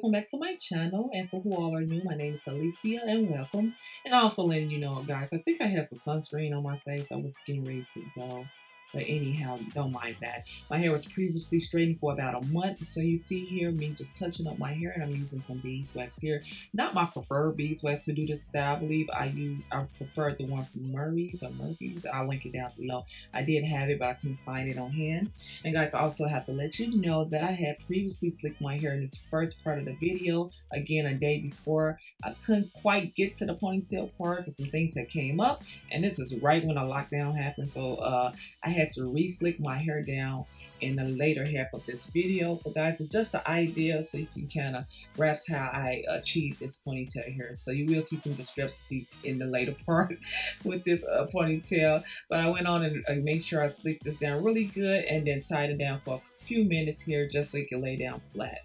welcome back to my channel. And for who all are new, my name is Alícia and welcome. And also letting you know, guys, I think I had some sunscreen on my face. I was getting ready to go. But anyhow, don't mind that. My hair was previously straightened for about a month. So you see here me just touching up my hair, and I'm using some beeswax here. Not my preferred beeswax to do this style. I believe I preferred the one from Murray's. I'll link it down below. I did have it, but I couldn't find it on hand. And guys, I also have to let you know that I had previously slicked my hair in this first part of the video. Again, a day before. I couldn't quite get to the ponytail part for some things that came up. And this is right when the lockdown happened. So I had to re-slick my hair down in the later half of this video. But guys, it's just the idea so you can kind of grasp how I achieved this ponytail here. So you will see some discrepancies in the later part with this ponytail. But I went on and made sure I slicked this down really good and then tied it down for a few minutes here just so it can lay down flat.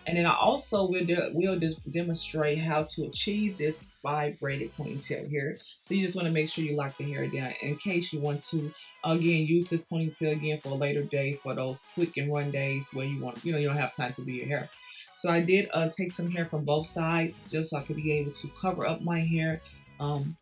And then I also will just demonstrate how to achieve this 5 braided ponytail here. So you just want to make sure you lock the hair down in case you want to, again, use this ponytail again for a later day for those quick and run days where you want, you don't have time to do your hair. So I did take some hair from both sides just so I could be able to cover up my hair. And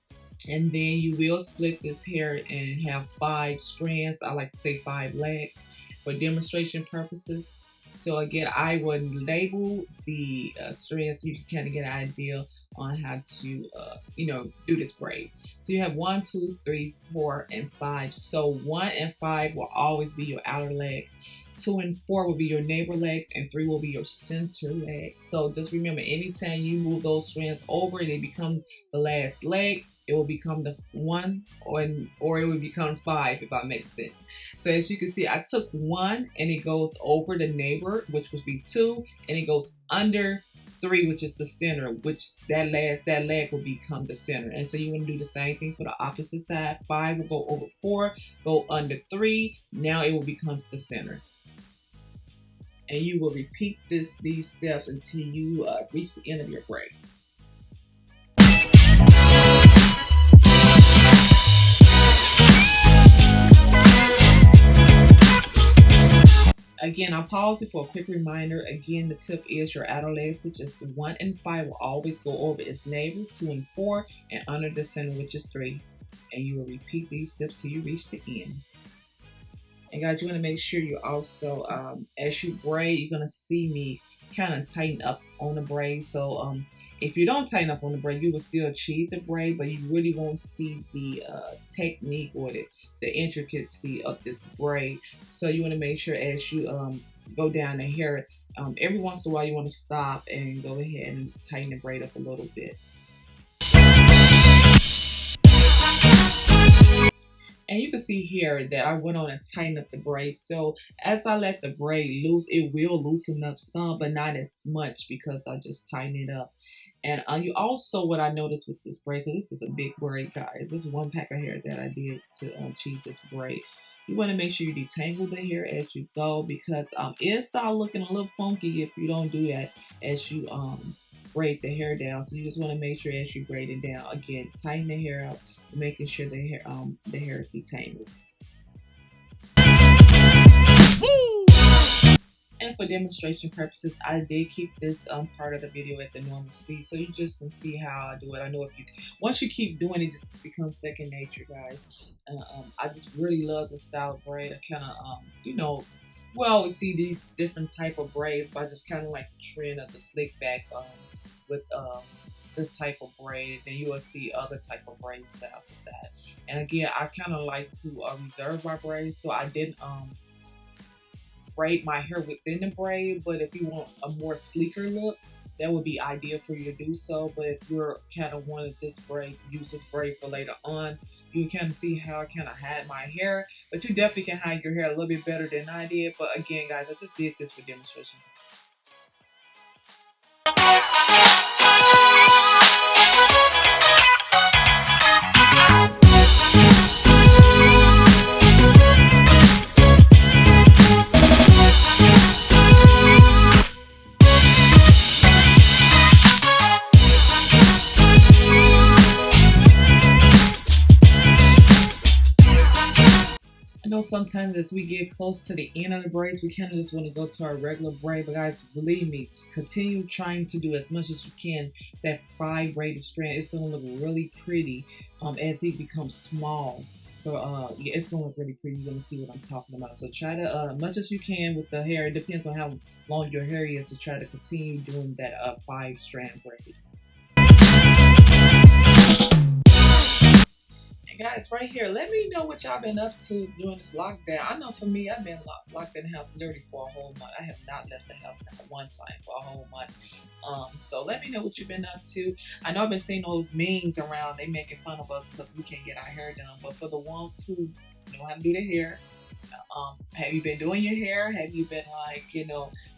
then you will split this hair and have 5 strands. I like to say 5 legs for demonstration purposes. So again, I would label the strands so you can kind of get an idea on how to, do this braid. So you have 1, 2, 3, 4, and 5. So 1 and 5 will always be your outer legs. 2 and 4 will be your neighbor legs, and 3 will be your center legs. So just remember, anytime you move those strands over, they become the last leg. It will become the 1 or it will become 5, if that makes sense. So as you can see, I took 1 and it goes over the neighbor, which would be 2, and it goes under 3, which is the center, which that leg will become the center. And so you want to do the same thing for the opposite side. 5 will go over 4, go under 3. Now it will become the center. And you will repeat these steps until you reach the end of your braid. Again, I'll pause it for a quick reminder. Again, the tip is your outer legs, which is 1 and 5 will always go over its neighbor, 2 and 4, and under the center, which is 3. And you will repeat these steps till you reach the end. And guys, you want to make sure you also, as you braid, you're going to see me kind of tighten up on the braid. So if you don't tighten up on the braid, you will still achieve the braid, but you really won't see the technique or the intricacy of this braid. So you want to make sure as you go down the hair, every once in a while you want to stop and go ahead and just tighten the braid up a little bit. And you can see here that I went on and tightened up the braid. So as I let the braid loose, it will loosen up some, but not as much because I just tightened it up. And you also, what I noticed with this braid, because this is a big braid, guys. This is 1 pack of hair that I did to achieve this braid. You want to make sure you detangle the hair as you go because it starts looking a little funky if you don't do that as you braid the hair down. So you just want to make sure as you braid it down, again, tighten the hair up, making sure the hair is detangled. And for demonstration purposes, I did keep this part of the video at the normal speed, so you just can see how I do it. I know once you keep doing it, just becomes second nature, guys. I just really love the style of braid. I kind of, we always see these different type of braids, but I just kind of like the trend of the slick back with this type of braid. Then you will see other type of braid styles with that. And again, I kind of like to reserve my braids, so I didn't braid my hair within the braid, but if you want a more sleeker look, that would be ideal for you to do so. But if you're kind of wanted this braid to use this braid for later on, you can kind of see how I kind of hide my hair, but you definitely can hide your hair a little bit better than I did. But again, guys, I just did this for demonstration purposes. know sometimes as we get close to the end of the braids, we kind of just want to go to our regular braid. But guys, believe me, continue trying to do as much as you can that 5 braided strand. It's going to look really pretty as it becomes small. So yeah, it's going to look really pretty. You're going to see what I'm talking about. So try to, much as you can with the hair. It depends on how long your hair is, to try to continue doing that 5 strand braid. Guys, right here, let me know what y'all been up to during this lockdown. I know for me, I've been locked in the house literally for a whole month. I have not left the house not one time for a whole month. So let me know what you've been up to. I know I've been seeing those memes around. They making fun of us because we can't get our hair done. But for the ones who know how to do their hair, have you been doing your hair? Have you been like,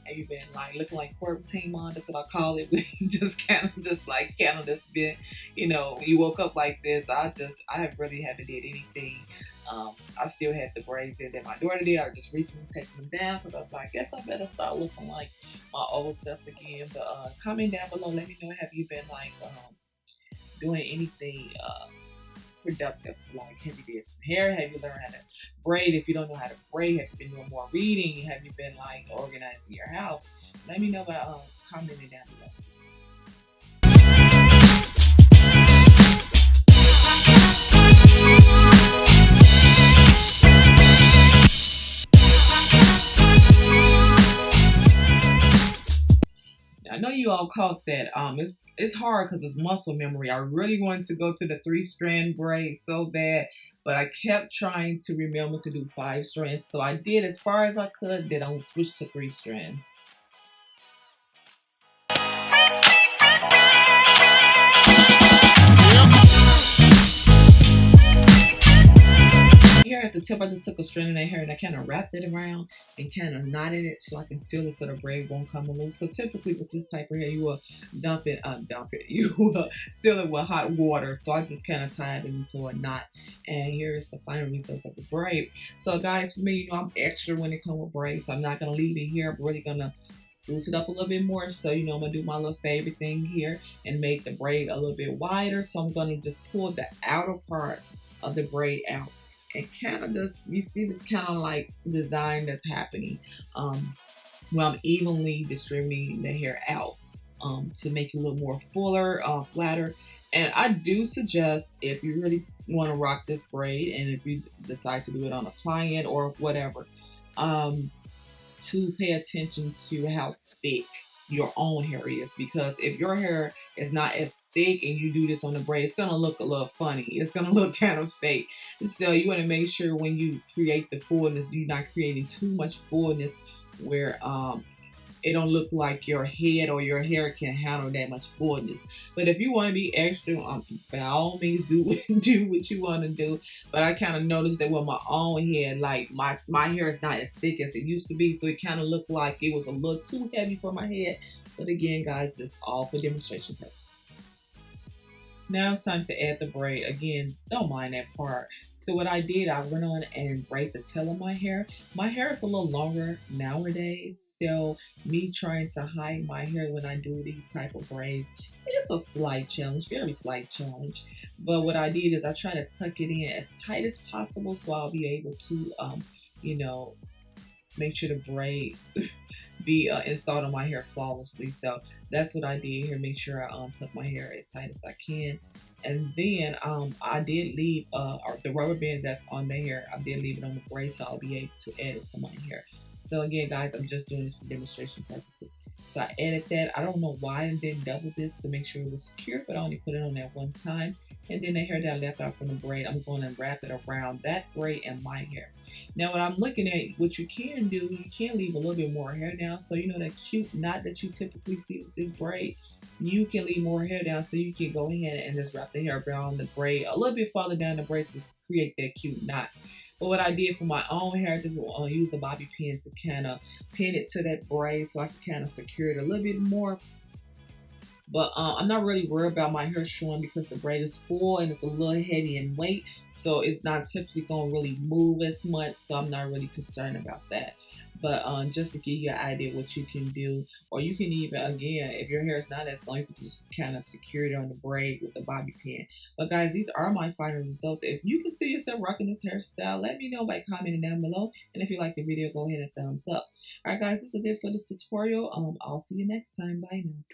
have you been like looking like Cortina? That's what I call it. just kind of been, you woke up like this. I really haven't did anything. I still had the braids in that my daughter did. I just recently taken them down because I was like, I guess I better start looking like my old self again. But comment down below, let me know, have you been like doing anything productive? Like, have you did some hair? Have you learned how to braid? If you don't know how to braid, have you been doing more reading? Have you been like organizing your house? Let me know by commenting down below. I know you all caught that. It's hard because it's muscle memory. I really wanted to go to the 3-strand braid so bad, but I kept trying to remember to do 5 strands. So I did as far as I could. Then I switched to 3 strands. Here at the tip, I just took a strand of that hair and I kind of wrapped it around and kind of knotted it so I can seal it so the braid won't come loose. So typically with this type of hair, you will you will seal it with hot water. So I just kind of tied it into a knot. And here is the final results of the braid. So guys, for me, I'm extra when it comes with braids. So I'm not going to leave it here. I'm really going to spruce it up a little bit more. So, I'm going to do my little favorite thing here and make the braid a little bit wider. So I'm going to just pull the outer part of the braid out. And kind of just, you see this kind of like design that's happening where I'm evenly distributing the hair out to make it a little more fuller, flatter. And I do suggest, if you really want to rock this braid and if you decide to do it on a client or whatever, to pay attention to how thick your own hair is, because if your hair is not as thick and you do this on the braid, it's gonna look a little funny. It's gonna look kind of fake. And so you want to make sure when you create the fullness, you're not creating too much fullness where it don't look like your head or your hair can handle that much fullness. But if you want to be extra, by all means do what you want to do. But I kind of noticed that with my own hair, like my hair is not as thick as it used to be, so it kind of looked like it was a little too heavy for my head. But again, guys, just all for demonstration purposes. Now it's time to add the braid. Again, don't mind that part. So what I did, I went on and braided the tail of my hair. My hair is a little longer nowadays, so me trying to hide my hair when I do these type of braids, it's a slight challenge, very slight challenge. But what I did is I try to tuck it in as tight as possible so I'll be able to, make sure the braid be installed on my hair flawlessly. So that's what I did here. Make sure I tuck my hair as tight as I can. And then I did leave the rubber band that's on the hair. I did leave it on the braid so I'll be able to add it to my hair. So again, guys, I'm just doing this for demonstration purposes. So I added that. I don't know why I didn't double this to make sure it was secure, but I only put it on that one time. And then the hair that I left out from the braid, I'm going to wrap it around that braid and my hair. Now, when I'm looking at what you can do, you can leave a little bit more hair down. So, that cute knot that you typically see with this braid, you can leave more hair down. So you can go ahead and just wrap the hair around the braid a little bit farther down the braid to create that cute knot. But what I did for my own hair, just use a bobby pin to kind of pin it to that braid so I can kind of secure it a little bit more. But I'm not really worried about my hair showing because the braid is full and it's a little heavy in weight. So it's not typically going to really move as much. So I'm not really concerned about that. But just to give you an idea what you can do, or you can even, again, if your hair is not as long, you can just kind of secure it on the braid with the bobby pin. But guys, these are my final results. If you can see yourself rocking this hairstyle, let me know by commenting down below. And if you like the video, go ahead and thumbs up. All right, guys, this is it for this tutorial. I'll see you next time. Bye now.